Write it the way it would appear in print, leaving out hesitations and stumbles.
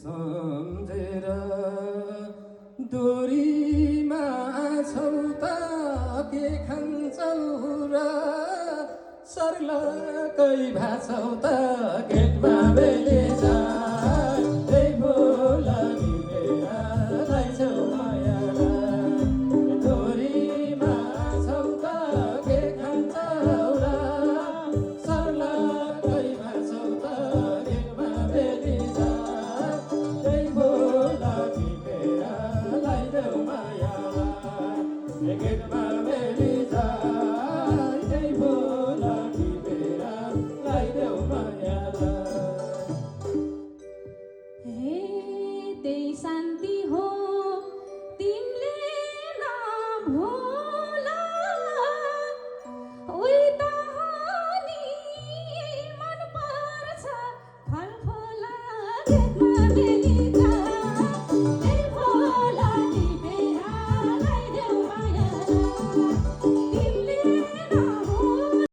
सम्झेर डोरीमा छौ त के खान्छौ र सर्लकै भाछौ त गेटमा बेली जा त्यही बोला बिमेरा लाइछौ माया डोरीमा छौ त के खान्छौ र सर्लकै भाछौ त गेटमा बेली जा त्यही बोला बिमेरा लाइदेऊ माया गेटमा बेली जा त्यही बोला बिमेरा लाइदेऊ माया हे त्यही शान्ति हो तिमीले नभो